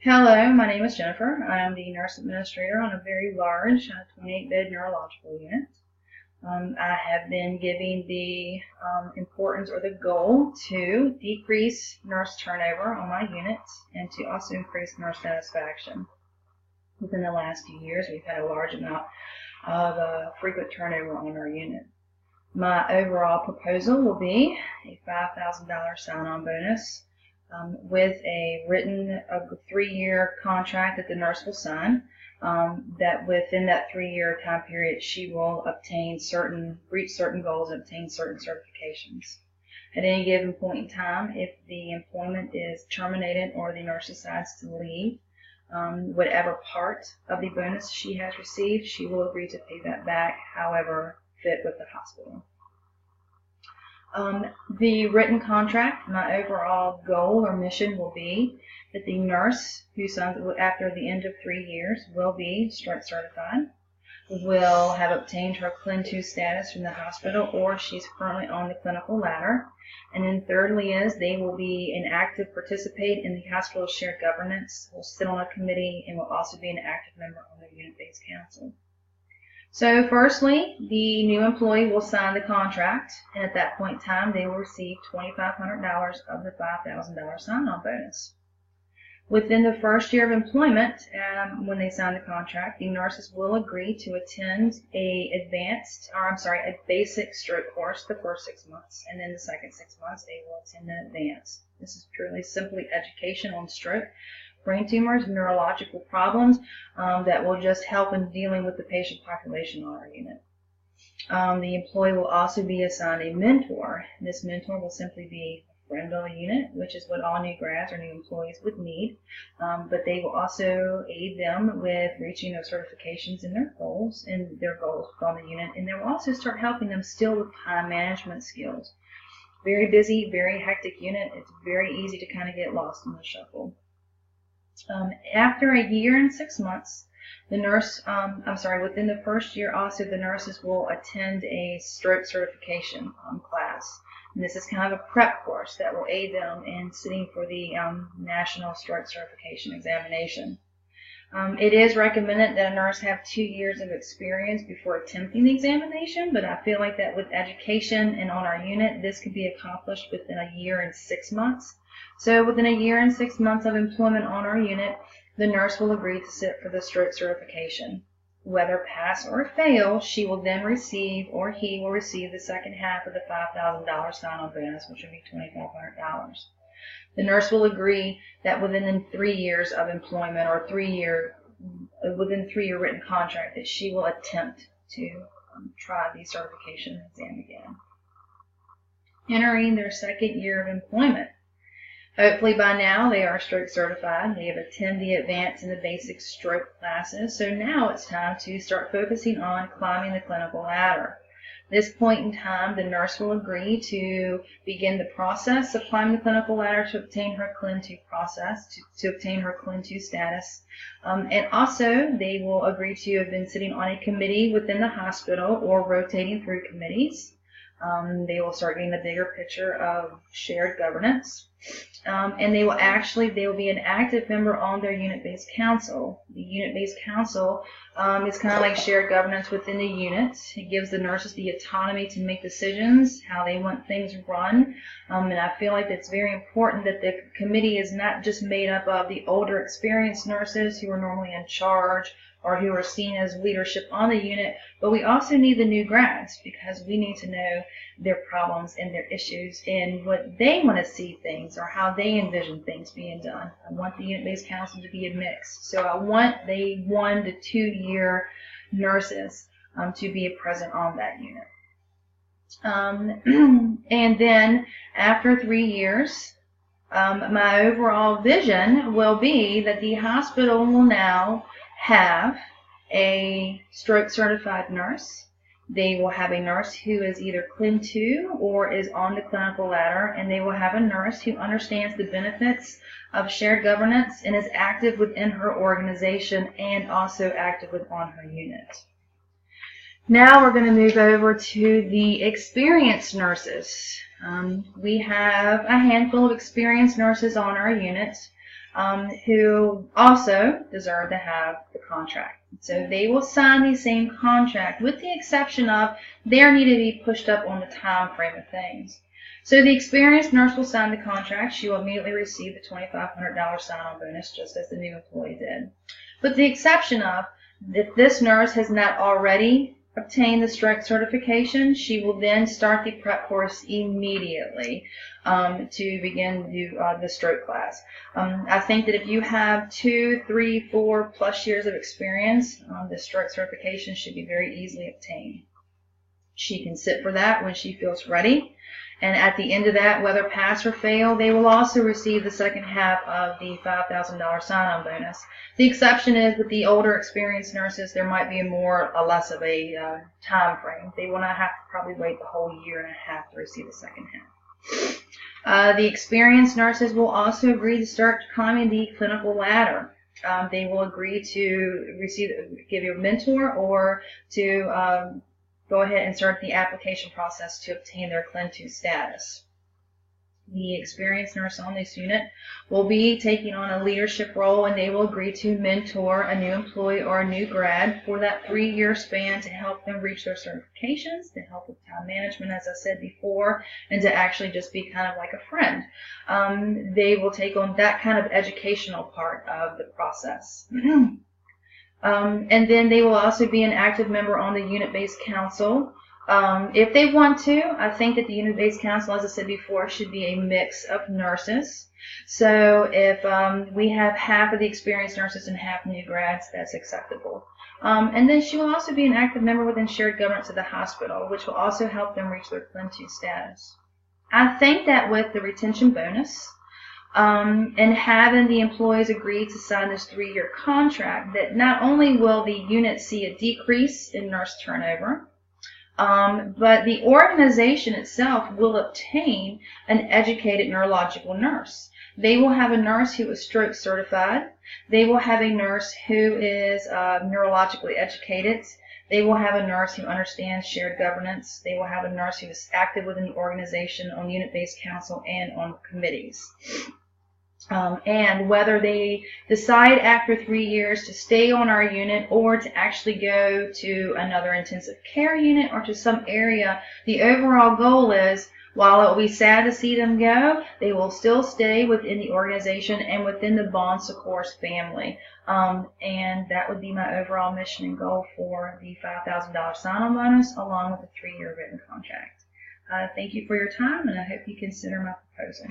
Hello, my name is Jennifer. I am the nurse administrator on a very large 28-bed neurological unit. I have been giving the importance or the goal to decrease nurse turnover on my unit and to also increase nurse satisfaction. Within the last few years, we've had a large amount of frequent turnover on our unit. My overall proposal will be a $5,000 sign-on bonus with a written 3-year contract that the nurse will sign. That within that 3-year time period, she will reach certain goals, and obtain certain certifications. At any given point in time, if the employment is terminated or the nurse decides to leave, whatever part of the bonus she has received, she will agree to pay that back, however fit with the hospital. The written contract, my overall goal or mission will be that the nurse who signs after the end of 3 years will be stroke certified, will have obtained her CLIN 2 status from the hospital, or she's currently on the clinical ladder. And then thirdly is they will be an active participant in the hospital shared governance, will sit on a committee, and will also be an active member on the unit-based council. So firstly, the new employee will sign the contract, and at that point in time, they will receive $2,500 of the $5,000 sign-on bonus. Within the first year of employment, when they sign the contract, the nurses will agree to attend a basic stroke course the first 6 months, and then the second 6 months they will attend an advanced. This is purely simply education on stroke, brain tumors, neurological problems that will just help in dealing with the patient population on our unit. The employee will also be assigned a mentor. This mentor will simply be a friend on the unit, which is what all new grads or new employees would need, but they will also aid them with reaching those certifications in their goals on the unit, and they will also start helping them still with time management skills. Very busy, very hectic unit. It's very easy to kind of get lost in the shuffle. After a year and 6 months, within the first year also, the nurses will attend a stroke certification class. And this is kind of a prep course that will aid them in sitting for the National Stroke Certification Examination. It is recommended that a nurse have 2 years of experience before attempting the examination, but I feel like that with education and on our unit, this could be accomplished within a year and 6 months. So within a year and 6 months of employment on our unit, the nurse will agree to sit for the stroke certification. Whether pass or fail, she will then receive, or he will receive, the second half of the $5,000 sign-on bonus, which will be $2,500. The nurse will agree that within 3 years of employment, or within 3-year written contract, that she will attempt to try the certification exam again. Entering their second year of employment. Hopefully by now they are stroke certified. They have attended the advanced and the basic stroke classes. So now it's time to start focusing on climbing the clinical ladder. At this point in time, the nurse will agree to begin the process of climbing the clinical ladder to obtain her CLIN 2 to obtain her CLIN 2 status. And also they will agree to have been sitting on a committee within the hospital or rotating through committees. They will start getting the bigger picture of shared governance. And they will be an active member on their unit-based council. The unit-based council is kind of like shared governance within the unit. It gives the nurses the autonomy to make decisions, how they want things run. And I feel like it's very important that the committee is not just made up of the older experienced nurses who are normally in charge or who are seen as leadership on the unit, but we also need the new grads, because we need to know their problems and their issues and what they want to see things or how they envision things being done. I want the unit-based council to be a mix. So I want the 1 to 2 year nurses to be present on that unit. And then after 3 years, my overall vision will be that the hospital will now have a stroke certified nurse. They will have a nurse who is either CLIN 2 or is on the clinical ladder, and they will have a nurse who understands the benefits of shared governance and is active within her organization and also active on her unit. Now we're going to move over to the experienced nurses. We have a handful of experienced nurses on our unit. who also deserve to have the contract. So they will sign the same contract with the exception of their need to be pushed up on the time frame of things. So the experienced nurse will sign the contract. She will immediately receive the $2,500 sign-on bonus just as the new employee did. With the exception of if this nurse has not already obtained the stroke certification, she will then start the prep course immediately to begin the stroke class. I think that if you have 2, 3, 4+ years of experience, the stroke certification should be very easily obtained. She can sit for that when she feels ready. And at the end of that, whether pass or fail, they will also receive the second half of the $5,000 sign-on bonus. The exception is with the older experienced nurses, there might be less of a time frame. They will not have to probably wait the whole 1.5 years to receive the second half. The experienced nurses will also agree to start climbing the clinical ladder. They will agree to give you a mentor or to go ahead and start the application process to obtain their CLIN 2 status. The experienced nurse on this unit will be taking on a leadership role, and they will agree to mentor a new employee or a new grad for that 3-year span to help them reach their certifications, to help with time management, as I said before, and to actually just be kind of like a friend. They will take on that kind of educational part of the process. And then they will also be an active member on the unit-based council. If they want to, I think that the unit-based council, as I said before, should be a mix of nurses. So if we have half of the experienced nurses and half new grads, that's acceptable. And then she will also be an active member within shared governance of the hospital, which will also help them reach their CLIN 2 status. I think that with the retention bonus, and having the employees agree to sign this 3-year contract, that not only will the unit see a decrease in nurse turnover, but the organization itself will obtain an educated neurological nurse. They will have a nurse who is stroke certified. They will have a nurse who is neurologically educated. They will have a nurse who understands shared governance. They will have a nurse who is active within the organization on unit-based council and on committees. And whether they decide after 3 years to stay on our unit or to actually go to another intensive care unit or to some area, the overall goal is, while it will be sad to see them go, they will still stay within the organization and within the Bon Secours family. And that would be my overall mission and goal for the $5,000 sign-on bonus along with the 3-year written contract. Thank you for your time, and I hope you consider my proposal.